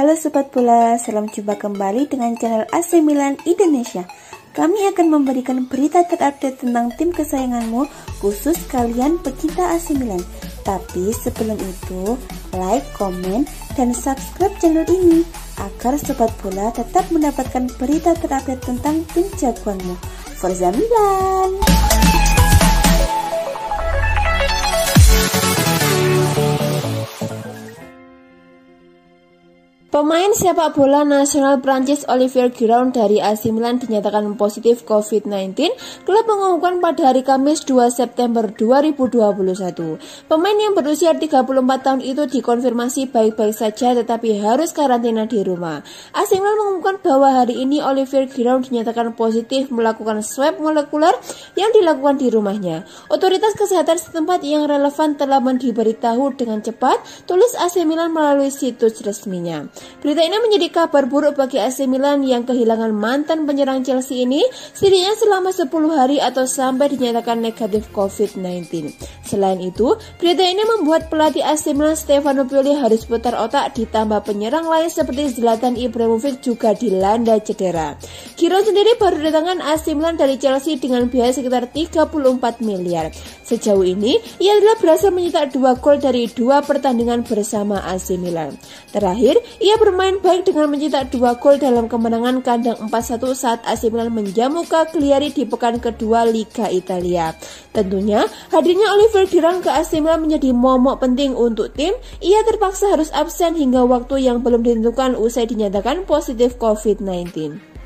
Halo Sobat Bola, salam jumpa kembali dengan channel AC Milan Indonesia. Kami akan memberikan berita terupdate tentang tim kesayanganmu, khusus kalian pecinta AC Milan. Tapi sebelum itu, like, komen, dan subscribe channel ini agar Sobat Bola tetap mendapatkan berita terupdate tentang tim jagoanmu. Forza Milan! Pemain sepak bola nasional Prancis Olivier Giroud dari AC Milan dinyatakan positif COVID-19. Klub mengumumkan pada hari Kamis 2 September 2021. Pemain yang berusia 34 tahun itu dikonfirmasi baik-baik saja tetapi harus karantina di rumah. AC Milan mengumumkan bahwa hari ini Olivier Giroud dinyatakan positif melakukan swab molekuler yang dilakukan di rumahnya. Otoritas kesehatan setempat yang relevan telah diberitahu dengan cepat, tulis AC Milan melalui situs resminya. Berita ini menjadi kabar buruk bagi AC Milan yang kehilangan mantan penyerang Chelsea ini setidaknya selama 10 hari atau sampai dinyatakan negatif COVID-19. Selain itu, berita ini membuat pelatih AC Milan Stefano Pioli harus putar otak, ditambah penyerang lain seperti Zlatan Ibrahimovic juga dilanda cedera. Giroud sendiri baru datangkan AC Milan dari Chelsea dengan biaya sekitar 34 miliar. Sejauh ini, ia telah berhasil mencetak 2 gol dari 2 pertandingan bersama AC Milan. Terakhir, ia bermain baik dengan mencetak 2 gol dalam kemenangan kandang 4-1 saat AC Milan menjamu Cagliari di pekan kedua Liga Italia. Tentunya, hadirnya Olivier Giroud ke AC Milan menjadi momok penting untuk tim. Ia terpaksa harus absen hingga waktu yang belum ditentukan usai dinyatakan positif COVID-19.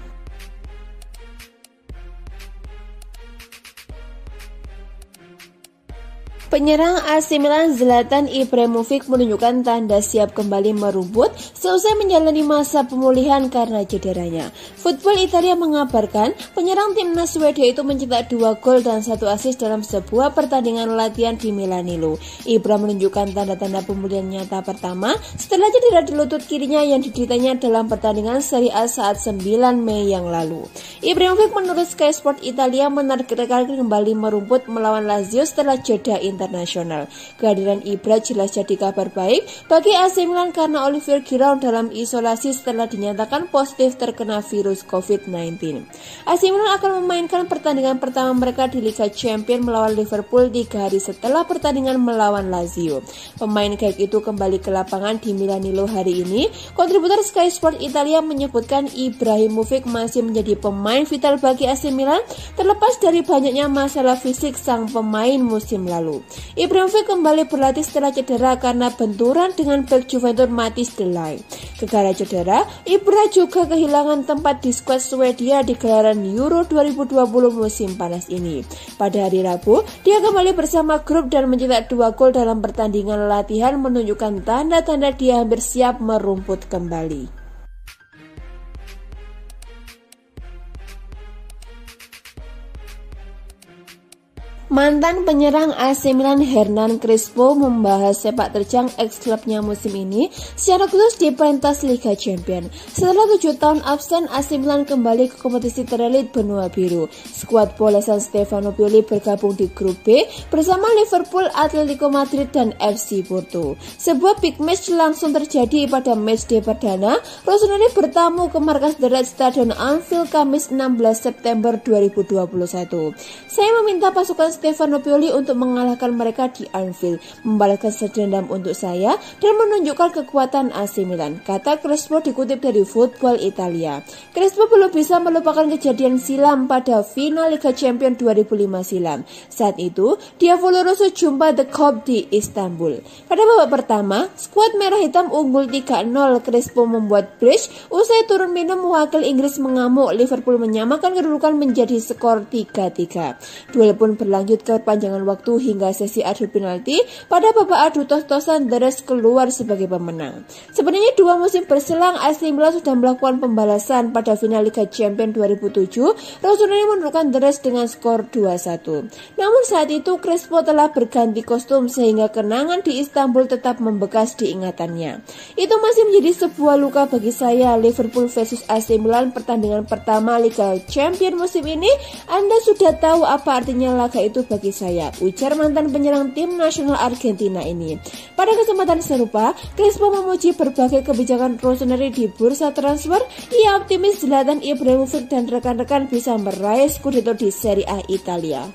Penyerang AC Milan Zlatan Ibrahimovic menunjukkan tanda siap kembali merumput seusai menjalani masa pemulihan karena cederanya. Football Italia mengabarkan penyerang timnas Swedia itu mencetak 2 gol dan 1 assist dalam sebuah pertandingan latihan di Milanello. Ibra menunjukkan tanda-tanda pemulihan nyata pertama setelah cedera di lutut kirinya yang dideritanya dalam pertandingan Serie A saat 9 Mei yang lalu. Ibrahimovic menurut Sky Sport Italia menargetkan kembali merumput melawan Lazio setelah jeda internasional. Kehadiran Ibra jelas jadi kabar baik bagi AC Milan karena Olivier Giroud dalam isolasi setelah dinyatakan positif terkena virus COVID-19. AC Milan akan memainkan pertandingan pertama mereka di Liga Champions melawan Liverpool 3 hari setelah pertandingan melawan Lazio. Pemain gaib itu kembali ke lapangan di Milanello hari ini. Kontributor Sky Sport Italia menyebutkan Ibrahimovic masih menjadi pemain vital bagi AC Milan terlepas dari banyaknya masalah fisik sang pemain musim lalu. Ibrahimovic kembali berlatih setelah cedera karena benturan dengan bek Juventus Matthijs de Ligt. Gara-gara cedera, Ibra juga kehilangan tempat di skuad Swedia di gelaran Euro 2020 musim panas ini. Pada hari Rabu, dia kembali bersama grup dan mencetak 2 gol dalam pertandingan latihan menunjukkan tanda-tanda dia hampir siap merumput kembali. Mantan penyerang AC Milan Hernan Crespo membahas sepak terjang ex-klubnya musim ini secara khusus di pentas Liga Champions. Setelah 7 tahun absen, AC Milan kembali ke kompetisi terelit benua biru. Skuad polesan Stefano Pioli bergabung di grup B bersama Liverpool, Atletico Madrid, dan FC Porto. Sebuah big match langsung terjadi pada matchday perdana. Rossoneri bertamu ke markas The Red Stadion Anfield Kamis 16 September 2021. Saya meminta pasukan Stefano Pioli untuk mengalahkan mereka di Anfield, membalaskan dendam untuk saya dan menunjukkan kekuatan AC Milan, kata Crespo dikutip dari Football Italia. Crespo belum bisa melupakan kejadian silam pada final Liga Champions 2005 silam. Saat itu, Diavolo Rosso jumpa The Cop di Istanbul. Pada babak pertama, skuad merah hitam unggul 3-0. Crespo membuat brace usai turun minum, wakil Inggris mengamuk. Liverpool menyamakan kedudukan menjadi skor 3-3. Duel pun berlanjut ke perpanjangan waktu hingga sesi adu penalti. Pada babak adu tos-tosan, The Reds keluar sebagai pemenang. Sebenarnya 2 musim berselang AC Milan sudah melakukan pembalasan. Pada final Liga Champions 2007, Rossoneri menundukkan The Reds dengan skor 2-1. Namun saat itu Crespo telah berganti kostum sehingga kenangan di Istanbul tetap membekas di ingatannya. Itu masih menjadi sebuah luka bagi saya. Liverpool versus AC Milan pertandingan pertama Liga Champions musim ini. Anda sudah tahu apa artinya laga itu itu bagi saya, ujar mantan penyerang tim nasional Argentina ini. Pada kesempatan serupa, Crespo memuji berbagai kebijakan Rossoneri di bursa transfer. Ia optimis Zlatan Ibrahimovic dan rekan-rekan bisa meraih Scudetto di Serie A Italia.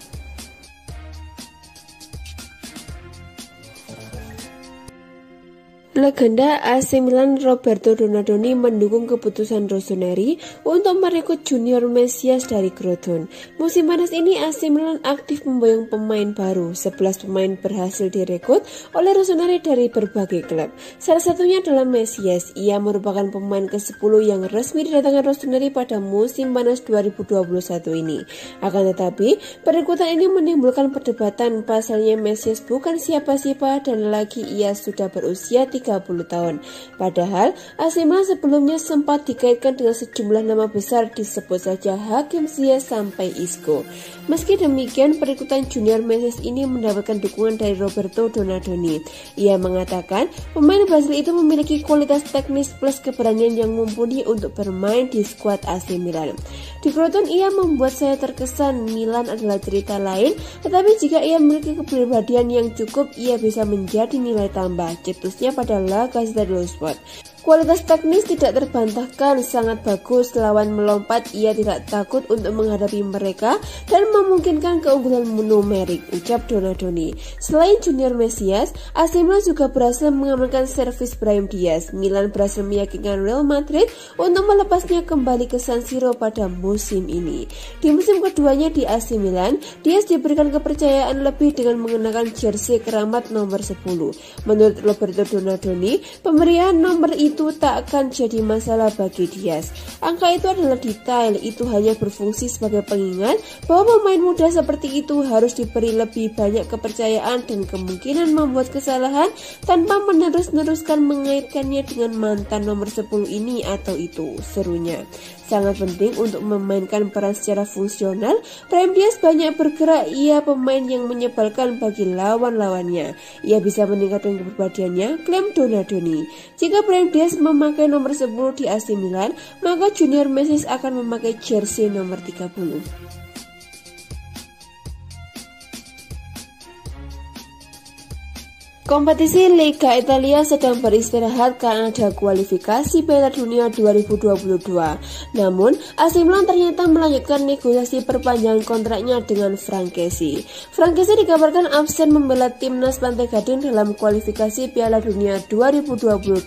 Legenda AC Milan Roberto Donadoni mendukung keputusan Rossoneri untuk merekrut Junior Mesias dari Crotone. Musim panas ini AC Milan aktif memboyong pemain baru. 11 pemain berhasil direkrut oleh Rossoneri dari berbagai klub. Salah satunya adalah Mesias. Ia merupakan pemain ke-10 yang resmi didatangkan Rossoneri pada musim panas 2021 ini. Akan tetapi, perekrutan ini menimbulkan perdebatan. Pasalnya Mesias bukan siapa-siapa dan lagi ia sudah berusia 30 tahun. Padahal AC Milan sebelumnya sempat dikaitkan dengan sejumlah nama besar, disebut saja Hakim Ziyech sampai Isco. Meski demikian, perekrutan Junior Mesias ini mendapatkan dukungan dari Roberto Donadoni. Ia mengatakan pemain Brasil itu memiliki kualitas teknis plus keberanian yang mumpuni untuk bermain di skuad AC Milan. Di Crotone ia membuat saya terkesan. Milan adalah cerita lain, tetapi jika ia memiliki kepribadian yang cukup, ia bisa menjadi nilai tambah, cetusnya pada La Gazzetta dello Sport. Kualitas teknis tidak terbantahkan, sangat bagus lawan melompat, ia tidak takut untuk menghadapi mereka dan memungkinkan keunggulan numerik, ucap Donadoni. Selain Junior Mesias, AC Milan juga berhasil mengamankan servis Brahim Diaz. Milan berhasil meyakinkan Real Madrid untuk melepasnya kembali ke San Siro pada musim ini. Di musim keduanya di AC Milan, Diaz diberikan kepercayaan lebih dengan mengenakan jersey keramat nomor 10. Menurut Roberto Donadoni, pemberian nomor itu tak akan jadi masalah bagi Diaz. Angka itu adalah detail, itu hanya berfungsi sebagai pengingat bahwa pemain muda seperti itu harus diberi lebih banyak kepercayaan dan kemungkinan membuat kesalahan tanpa menerus-neruskan mengaitkannya dengan mantan nomor 10 ini atau itu, serunya. Sangat penting untuk memainkan peran secara fungsional. Brahim Diaz banyak bergerak, ia pemain yang menyebalkan bagi lawan-lawannya. Ia bisa meningkatkan kepribadiannya, klaim Donadoni. Jika Brahim Diaz memakai nomor 10 di AC Milan, maka Junior Mesias akan memakai jersey nomor 30. Kompetisi Liga Italia sedang beristirahat karena ada kualifikasi Piala Dunia 2022. Namun, AC Milan ternyata melanjutkan negosiasi perpanjangan kontraknya dengan Frankesi. Frankesi dikabarkan absen membela timnas Pantai Gading dalam kualifikasi Piala Dunia 2022.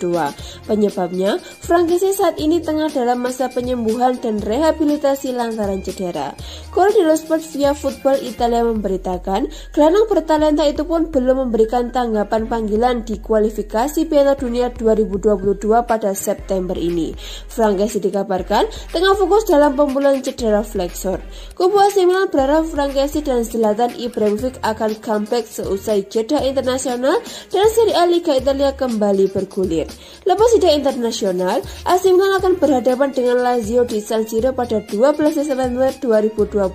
Penyebabnya, Frankesi saat ini tengah dalam masa penyembuhan dan rehabilitasi lantaran cedera. Corriere dello Sport via Football Italia memberitakan, gelandang bertalenta itu pun belum memberikan tanggapan panggilan di kualifikasi Piala Dunia 2022 pada September ini. Frankesi dikabarkan tengah fokus dalam pemulihan cedera flexor. Kubu AC Milan berharap Frankesi dan Zlatan Ibrahimovic akan comeback seusai jeda internasional dan Serie A Liga Italia kembali bergulir. Lepas jeda internasional, AC Milan akan berhadapan dengan Lazio di San Siro pada 12 Desember 2021.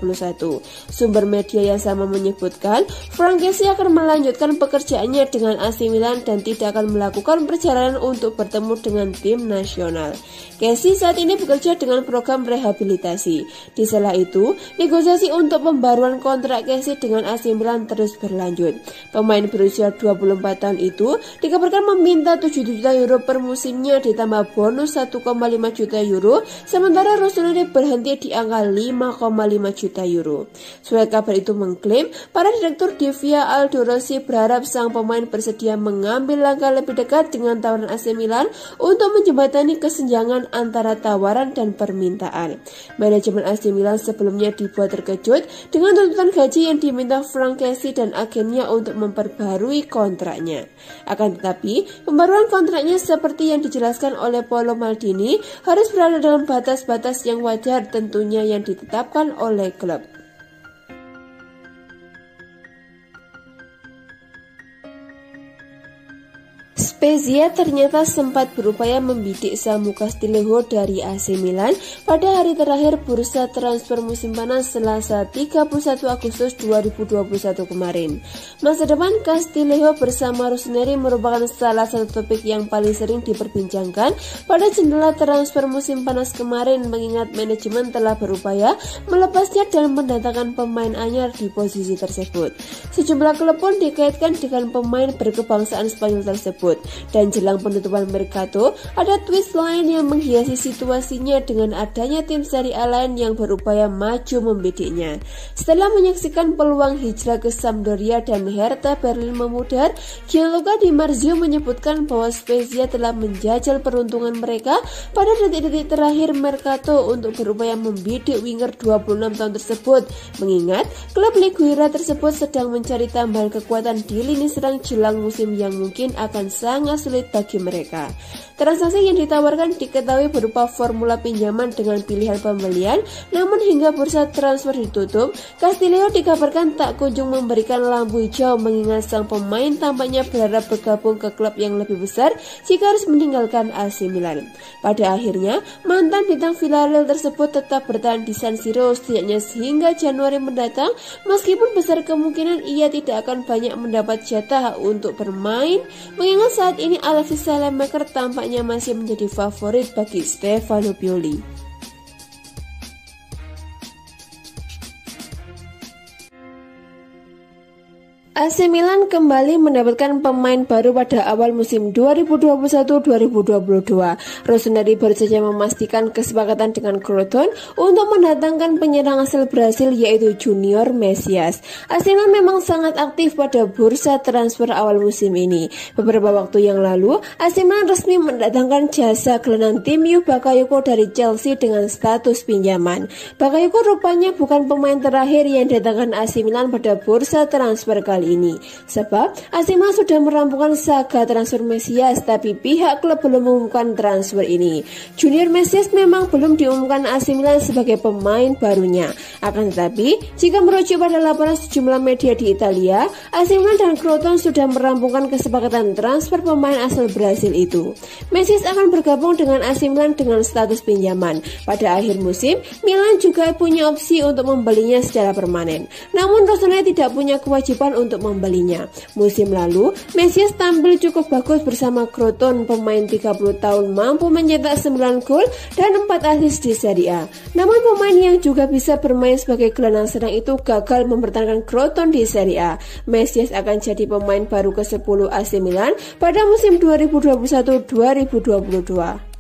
Sumber media yang sama menyebutkan Frankesi akan melanjutkan pekerjaannya dengan AC Milan dan tidak akan melakukan perjalanan untuk bertemu dengan tim nasional. Casey saat ini bekerja dengan program rehabilitasi. Di sela itu, negosiasi untuk pembaruan kontrak Casey dengan AC Milan terus berlanjut. Pemain berusia 24 tahun itu dikabarkan meminta 7 juta euro per musimnya ditambah bonus 1,5 juta euro, sementara Rossoneri berhenti di angka 5,5 juta euro. Surat kabar itu mengklaim para direktur Divia Aldo Rossi berharap sang pemain bersedia mengambil langkah lebih dekat dengan tawaran AC Milan untuk menjembatani kesenjangan antara tawaran dan permintaan. Manajemen AC Milan sebelumnya dibuat terkejut dengan tuntutan gaji yang diminta Frankesi dan agennya untuk memperbarui kontraknya. Akan tetapi, pembaruan kontraknya seperti yang dijelaskan oleh Paolo Maldini harus berada dalam batas-batas yang wajar, tentunya yang ditetapkan oleh klub. Spezia ternyata sempat berupaya membidik Samu Castillejo dari AC Milan pada hari terakhir bursa transfer musim panas Selasa 31 Agustus 2021 kemarin. Masa depan Castillejo bersama Rossoneri merupakan salah satu topik yang paling sering diperbincangkan pada jendela transfer musim panas kemarin, mengingat manajemen telah berupaya melepasnya dan mendatangkan pemain anyar di posisi tersebut. Sejumlah klub pun dikaitkan dengan pemain berkebangsaan Spanyol tersebut. Dan jelang penutupan mercato, ada twist lain yang menghiasi situasinya dengan adanya tim Serie A lain yang berupaya maju membidiknya. Setelah menyaksikan peluang hijrah ke Sampdoria dan Hertha Berlin memudar, Gianluca Di Marzio menyebutkan bahwa Spezia telah menjajal peruntungan mereka pada detik-detik terakhir mercato untuk berupaya membidik winger 26 tahun tersebut, mengingat klub Liguira tersebut sedang mencari tambahan kekuatan di lini serang jelang musim yang mungkin akan sangat sulit bagi mereka. Transaksi yang ditawarkan diketahui berupa formula pinjaman dengan pilihan pembelian, namun hingga bursa transfer ditutup, Castillejo dikabarkan tak kunjung memberikan lampu hijau, mengingat sang pemain tampaknya berharap bergabung ke klub yang lebih besar jika harus meninggalkan AC Milan. Pada akhirnya, mantan bintang Villarreal tersebut tetap bertahan di San Siro setidaknya hingga Januari mendatang, meskipun besar kemungkinan ia tidak akan banyak mendapat jatah untuk bermain, mengingat saat ini Alexis Saelemaekers tampaknya masih menjadi favorit bagi Stefano Pioli. AC Milan kembali mendapatkan pemain baru pada awal musim 2021-2022. Rossoneri baru saja memastikan kesepakatan dengan Crotone untuk mendatangkan penyerang asal Brasil yaitu Junior Messias. AC Milan memang sangat aktif pada bursa transfer awal musim ini. Beberapa waktu yang lalu, AC Milan resmi mendatangkan jasa gelandang tim Yu Bakayoko dari Chelsea dengan status pinjaman. Bakayoko rupanya bukan pemain terakhir yang didatangkan AC Milan pada bursa transfer kali ini, sebab AC Milan sudah merampungkan saga transfer Messias, tapi pihak klub belum mengumumkan transfer ini. Junior Messias memang belum diumumkan AC Milan sebagai pemain barunya. Akan tetapi, jika merujuk pada laporan sejumlah media di Italia, AC Milan dan Crotone sudah merampungkan kesepakatan transfer pemain asal Brasil itu. Messias akan bergabung dengan AC Milan dengan status pinjaman. Pada akhir musim, Milan juga punya opsi untuk membelinya secara permanen. Namun Rossoneri tidak punya kewajiban untuk membelinya. Musim lalu, Messias tampil cukup bagus bersama Crotone. Pemain 30 tahun mampu mencetak 9 gol dan 4 assist di Serie A. Namun pemain yang juga bisa bermain sebagai gelandang serang itu gagal mempertahankan Crotone di Serie A. Messias akan jadi pemain baru ke-10 AC Milan pada musim 2021-2022.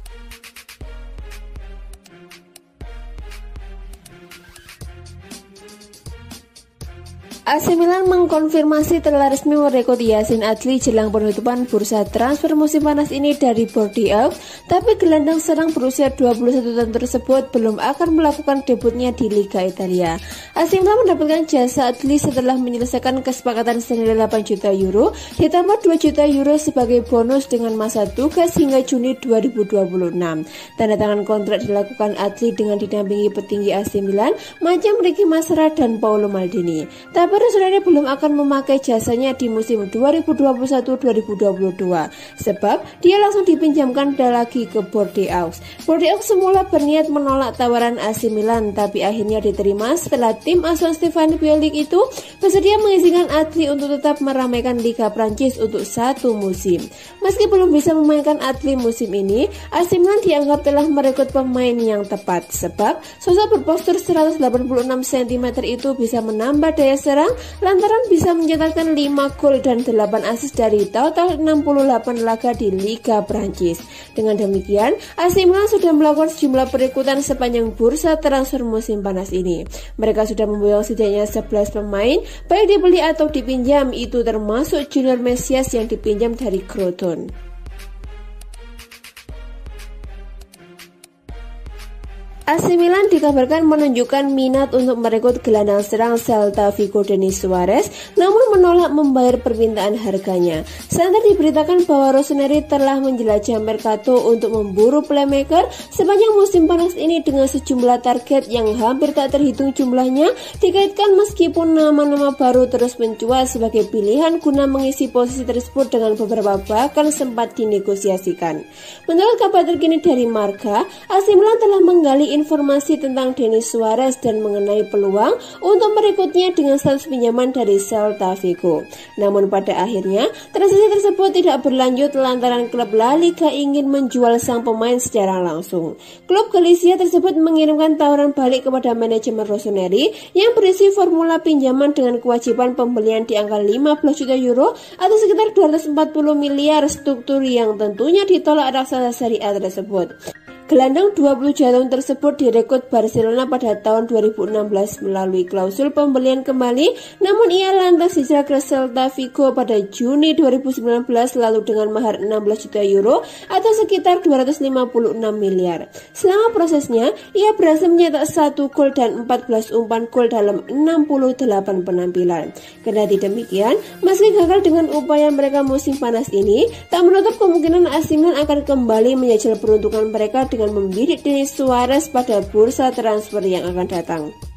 AC Milan mengkonfirmasi telah resmi merekrut Yacine Adli jelang penutupan bursa transfer musim panas ini dari Bordeaux, tapi gelandang serang berusia 21 tahun tersebut belum akan melakukan debutnya di Liga Italia. AC Milan mendapatkan jasa Adli setelah menyelesaikan kesepakatan senilai 8 juta euro ditambah 2 juta euro sebagai bonus dengan masa tugas hingga Juni 2026. Tanda tangan kontrak dilakukan Adli dengan didampingi petinggi AC Milan macam Ricky Masera dan Paolo Maldini. Tapi Rossoneri belum akan memakai jasanya di musim 2021-2022 sebab dia langsung dipinjamkan lagi ke Bordeaux. Bordeaux semula berniat menolak tawaran AC Milan, tapi akhirnya diterima setelah tim asuhan Stefano Pioli itu bersedia mengizinkan Adli untuk tetap meramaikan Liga Prancis untuk satu musim. Meski belum bisa memainkan Adli musim ini, AC Milan dianggap telah merekrut pemain yang tepat sebab sosok berpostur 186 cm itu bisa menambah daya serang lantaran bisa mencetakkan 5 gol dan 8 assist dari total 68 laga di Liga Prancis. Dengan demikian, AC Milan sudah melakukan sejumlah perekrutan sepanjang bursa transfer musim panas ini. Mereka sudah memboyong setidaknya 11 pemain, baik dibeli atau dipinjam, itu termasuk Junior Messias yang dipinjam dari Crotone. AC Milan dikabarkan menunjukkan minat untuk merekrut gelandang serang Celta Vigo Denis Suarez, namun menolak membayar permintaan harganya. Santer diberitakan bahwa Rossoneri telah menjelajah mercato untuk memburu playmaker sepanjang musim panas ini dengan sejumlah target yang hampir tak terhitung jumlahnya, dikaitkan meskipun nama-nama baru terus mencuat sebagai pilihan guna mengisi posisi tersebut dengan beberapa bahkan sempat dinegosiasikan. Menurut kabar terkini dari Marca, AC Milan telah menggali informasi tentang Denis Suarez dan mengenai peluang untuk merekrutnya dengan status pinjaman dari Celta Vigo. Namun pada akhirnya, transaksi tersebut tidak berlanjut lantaran klub La Liga ingin menjual sang pemain secara langsung. Klub Galicia tersebut mengirimkan tawaran balik kepada manajemen Rossoneri yang berisi formula pinjaman dengan kewajiban pembelian di angka 15 juta euro atau sekitar 240 miliar, struktur yang tentunya ditolak raksasa Serie A tersebut. Gelandang 20 tahun tersebut direkrut Barcelona pada tahun 2016 melalui klausul pembelian kembali, namun ia lantas hijrah ke Celta Vigo pada Juni 2019 lalu dengan mahar 16 juta euro atau sekitar 256 miliar. Selama prosesnya, ia berhasil mencetak 1 gol dan 14 umpan gol dalam 68 penampilan. Kendati demikian, meski gagal dengan upaya mereka musim panas ini, tak menutup kemungkinan AC Milan akan kembali menjajal peruntungan mereka dengan membidik Denis Suarez pada bursa transfer yang akan datang.